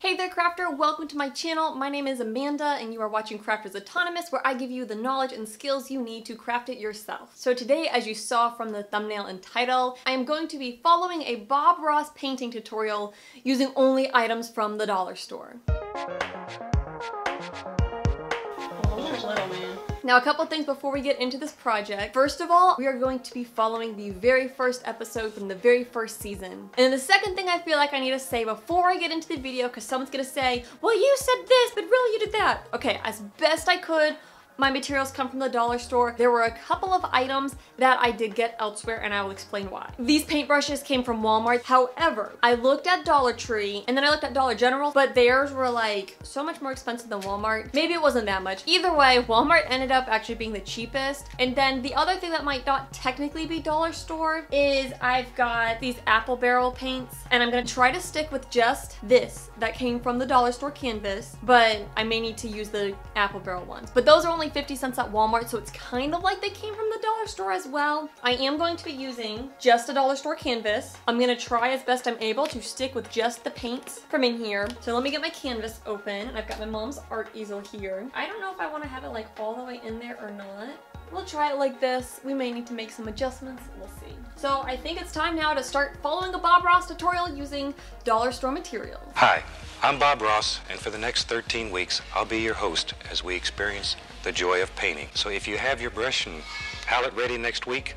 Hey there crafter, welcome to my channel. My name is Amanda and you are watching Crafters Autonomous, where I give you the knowledge and skills you need to craft it yourself. So today, as you saw from the thumbnail and title, I am going to be following a Bob Ross painting tutorial using only items from the dollar store. Now, a couple things before we get into this project. First of all, we are going to be following the very first episode from the very first season. And the second thing I feel like I need to say before I get into the video, because someone's gonna say, well, you said this, but really you did that. Okay, as best I could, my materials come from the dollar store. There were a couple of items that I did get elsewhere, and I will explain why. These paintbrushes came from Walmart. However, I looked at Dollar Tree and then I looked at Dollar General, but theirs were like so much more expensive than Walmart. Maybe it wasn't that much. Either way, Walmart ended up actually being the cheapest. And then the other thing that might not technically be dollar store is I've got these apple barrel paints, and I'm gonna try to stick with just this that came from the dollar store canvas, but I may need to use the apple barrel ones. But those are only 50 cents at Walmart, so it's kind of like they came from the dollar store as well. I am going to be using just a dollar store canvas. I'm gonna try as best I'm able to stick with just the paints from in here. So let me get my canvas open. I've got my mom's art easel here. I don't know if I want to have it like all the way in there or not. We'll try it like this. We may need to make some adjustments. We'll see. So I think it's time now to start following a Bob Ross tutorial using dollar store materials. Hi, I'm Bob Ross, and for the next 13 weeks, I'll be your host as we experience the joy of painting. So if you have your brush and palette ready next week,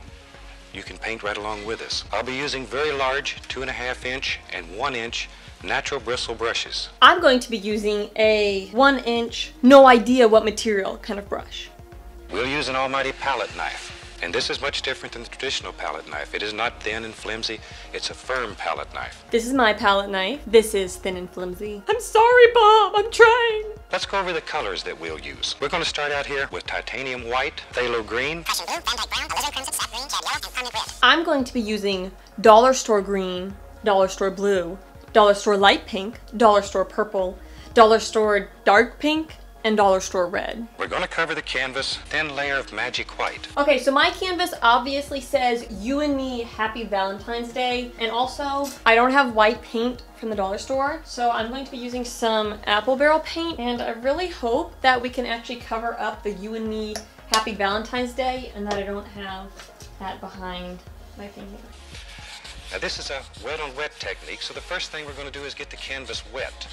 you can paint right along with us. I'll be using very large 2.5 inch and 1 inch natural bristle brushes. I'm going to be using a 1 inch, no idea what material kind of brush. We'll use an almighty palette knife. And this is much different than the traditional palette knife. It is not thin and flimsy, it's a firm palette knife. This is my palette knife. This is thin and flimsy. I'm sorry, Bob, I'm trying. Let's go over the colors that we'll use. We're going to start out here with titanium white, phthalo green, Prussian blue, Van Dyke brown, alizarin crimson, sap green, cad yellow, and carmine red. I'm going to be using dollar store green, dollar store blue, dollar store light pink, dollar store purple, dollar store dark pink, and dollar store red. We're going to cover the canvas, thin layer of magic white. Okay, so my canvas obviously says you and me happy Valentine's Day, and also I don't have white paint from the dollar store, so I'm going to be using some apple barrel paint, and I really hope that we can actually cover up the you and me happy Valentine's Day and that I don't have that behind my painting. Now this is a wet on wet technique, so the first thing we're going to do is get the canvas wet.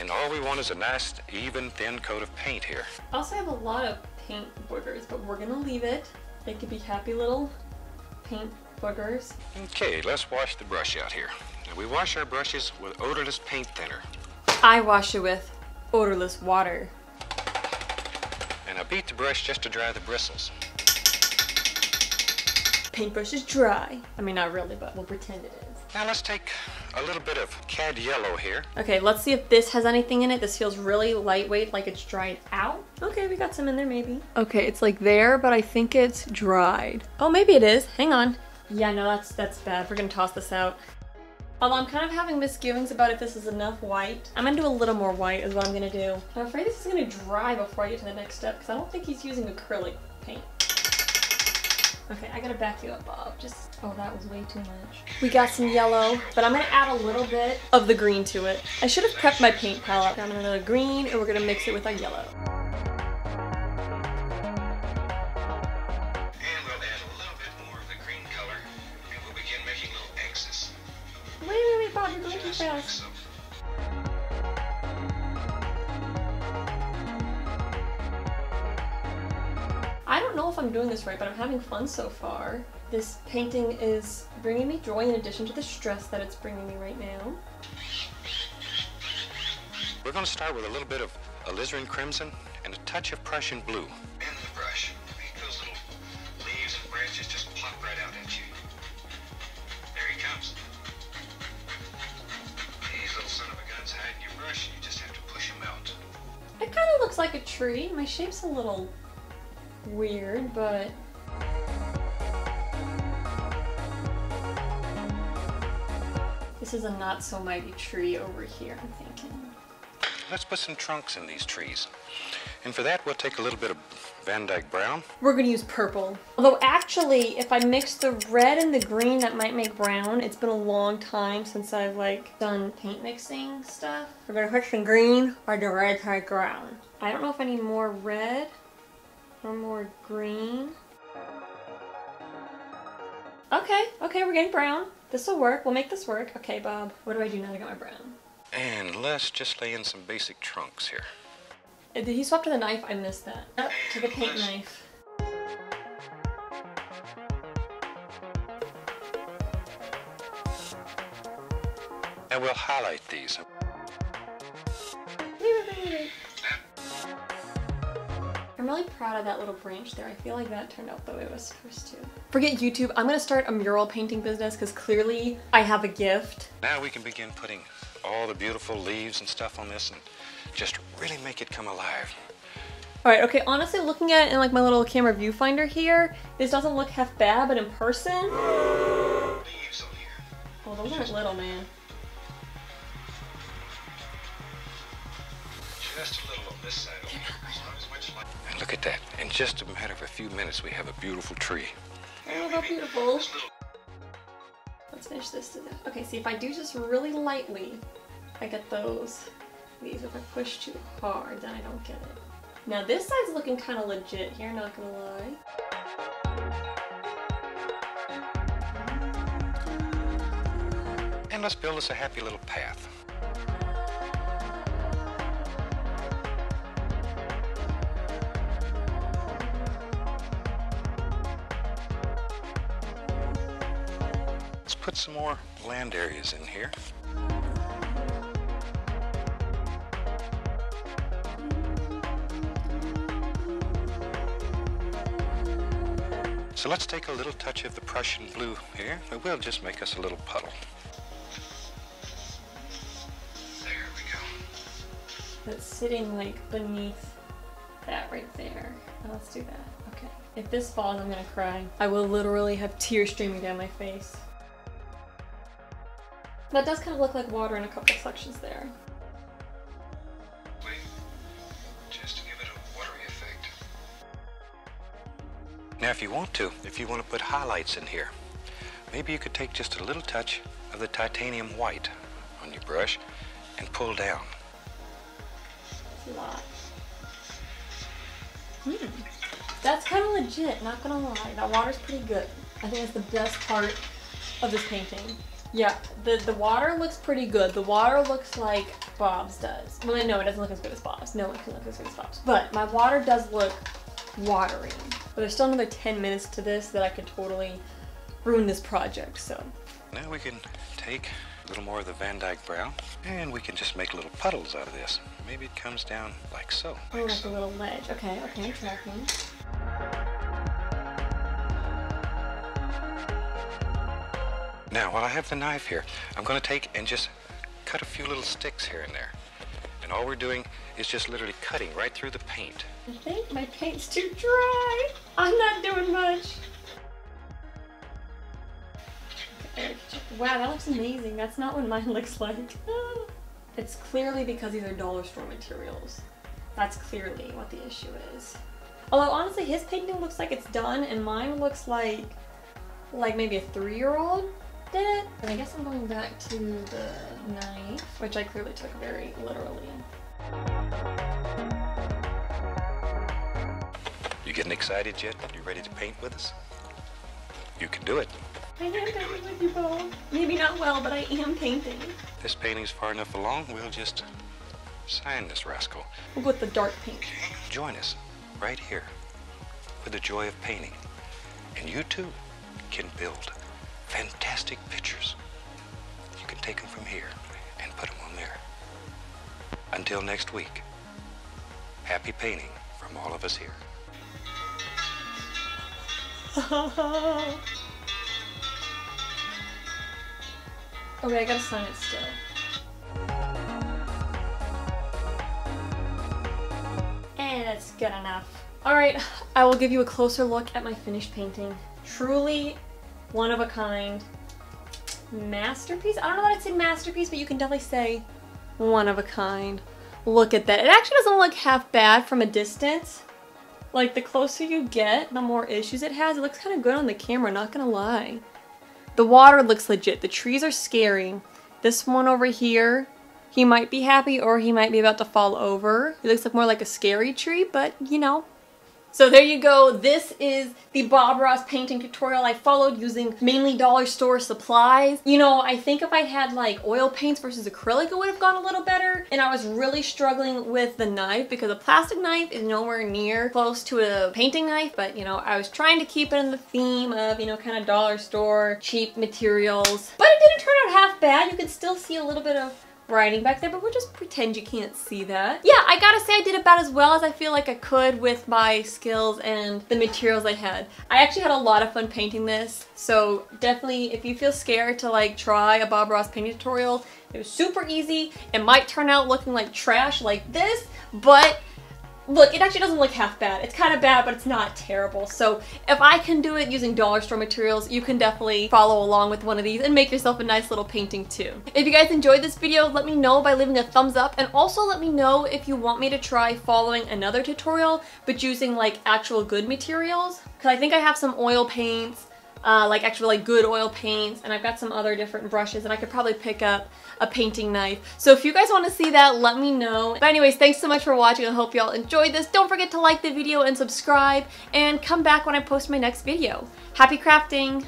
And all we want is a nice, even, thin coat of paint here. I also have a lot of paint boogers, but we're gonna leave it. They could be happy little paint boogers. Okay, let's wash the brush out here. Now we wash our brushes with odorless paint thinner. I wash it with odorless water. And I beat the brush just to dry the bristles. Paintbrush is dry. I mean, not really, but we'll pretend it is. Now let's take a little bit of cad yellow here. Okay, let's see if this has anything in it. This feels really lightweight, like it's dried out. Okay, we got some in there maybe. Okay, it's like there, but I think it's dried. Oh, maybe it is. Hang on. Yeah, no, that's bad. We're gonna toss this out. Although I'm kind of having misgivings about if this is enough white. I'm gonna do a little more white is what I'm gonna do. I'm afraid this is gonna dry before I get to the next step, because I don't think he's using acrylic paint. Okay, I gotta back you up, Bob. Just, oh, that was way too much. We got some yellow, but I'm gonna add a little bit of the green to it. I should have prepped my paint palette. Got another green, and we're gonna mix it with our yellow. And we'll add a little bit more of the green color, and we'll begin making little X's. Wait, Bob, you're going too fast. I don't know if I'm doing this right, but I'm having fun so far. This painting is bringing me joy in addition to the stress that it's bringing me right now. We're going to start with a little bit of alizarin crimson and a touch of Prussian blue. Bend the brush. Make those little leaves and branches just pop right out at you. There he comes. These little son of a guns hide in your brush. You just have to push him out. It kind of looks like a tree. My shape's a little weird, but this is a not so mighty tree over here, I'm thinking. let's put some trunks in these trees. And for that, we'll take a little bit of Van Dyke brown. We're gonna use purple. Although actually, if I mix the red and the green, that might make brown. It's been a long time since I've like done paint mixing stuff. We're gonna put some green or the red side brown. I don't know if I need more red or more green. Okay, we're getting brown. This will work. We'll make this work. Okay, Bob, what do I do now to get my brown? And let's just lay in some basic trunks here. Did he swap to the knife? I missed that. Up to the paint knife. And we'll highlight these. I'm really proud of that little branch there. I feel like that turned out the way it was supposed to. Forget YouTube. I'm gonna start a mural painting business because clearly I have a gift. Now we can begin putting all the beautiful leaves and stuff on this and just really make it come alive. Alright, okay, honestly looking at it in like my little camera viewfinder here, this doesn't look half bad, but in person... Leaves on here. Oh, those aren't little, man. Just a little on this side over here. And look at that. In just a matter of a few minutes, we have a beautiful tree. Oh, how beautiful. Let's finish this to death. Okay, see, if I do just really lightly, I get those leaves. If I push too hard, then I don't get it. Now this side's looking kind of legit here, not gonna lie. And let's build us a happy little path. Let's put some more land areas in here. So let's take a little touch of the Prussian blue here. It will just make us a little puddle. There we go. That's sitting like beneath that right there. Now let's do that. Okay. If this falls, I'm gonna cry. I will literally have tears streaming down my face. That does kind of look like water in a couple sections there. Wait, just to give it a watery effect. Now if you want to put highlights in here, maybe you could take just a little touch of the titanium white on your brush and pull down. That's a lot. That's kind of legit, not gonna lie. That water's pretty good. I think it's the best part of this painting. Yeah, the water looks pretty good. The water looks like Bob's does. Well, no, it doesn't look as good as Bob's. No one can look as good as Bob's. But my water does look watery. But there's still another 10 minutes to this that I could totally ruin this project, so. Now we can take a little more of the Van Dyke brown and we can just make little puddles out of this. Maybe it comes down like so. Oh, like a little ledge. Okay, I'm tracking. Now, while I have the knife here, I'm going to take and just cut a few little sticks here and there. And all we're doing is just literally cutting right through the paint. I think my paint's too dry. I'm not doing much. Okay. Wow, that looks amazing. That's not what mine looks like. It's clearly because these are dollar store materials. That's clearly what the issue is. Although honestly, his painting looks like it's done and mine looks like maybe a 3-year-old did it. And I guess I'm going back to the knife, which I clearly took very literally. You getting excited yet? You ready to paint with us? You can do it. I am painting with you, Bo. Maybe not well, but I am painting. This painting's far enough along, we'll just sign this rascal. We'll go with the dark pink. Join us right here for the joy of painting. And you too can build fantastic pictures. You can take them from here and put them on there. Until next week, happy painting from all of us here. Okay, I gotta sign it still. And that's good enough. Alright, I will give you a closer look at my finished painting. Truly one of a kind. Masterpiece? I don't know that I'd say masterpiece, but you can definitely say one of a kind. Look at that. It actually doesn't look half bad from a distance. Like, the closer you get, the more issues it has. It looks kind of good on the camera, not gonna lie. The water looks legit. The trees are scary. This one over here, he might be happy or he might be about to fall over. He looks like more like a scary tree, but you know. So there you go. This is the Bob Ross painting tutorial I followed using mainly dollar store supplies. You know, I think if I had like oil paints versus acrylic, it would have gone a little better. And I was really struggling with the knife because a plastic knife is nowhere near close to a painting knife. But you know, I was trying to keep it in the theme of, you know, kind of dollar store, cheap materials. But it didn't turn out half bad. You can still see a little bit of writing back there, but we'll just pretend you can't see that. Yeah, I gotta say I did about as well as I feel like I could with my skills and the materials I had. I actually had a lot of fun painting this, so definitely if you feel scared to like try a Bob Ross painting tutorial, it was super easy. It might turn out looking like trash like this, but look, it actually doesn't look half bad. It's kind of bad, but it's not terrible. So if I can do it using dollar store materials, you can definitely follow along with one of these and make yourself a nice little painting too. If you guys enjoyed this video, let me know by leaving a thumbs up, and also let me know if you want me to try following another tutorial but using like actual good materials. Because I think I have some oil paints, like actual like good oil paints, and I've got some other different brushes, and I could probably pick up a painting knife. So if you guys want to see that, let me know. But anyways, thanks so much for watching. I hope y'all enjoyed this. Don't forget to like the video and subscribe, and come back when I post my next video. Happy crafting!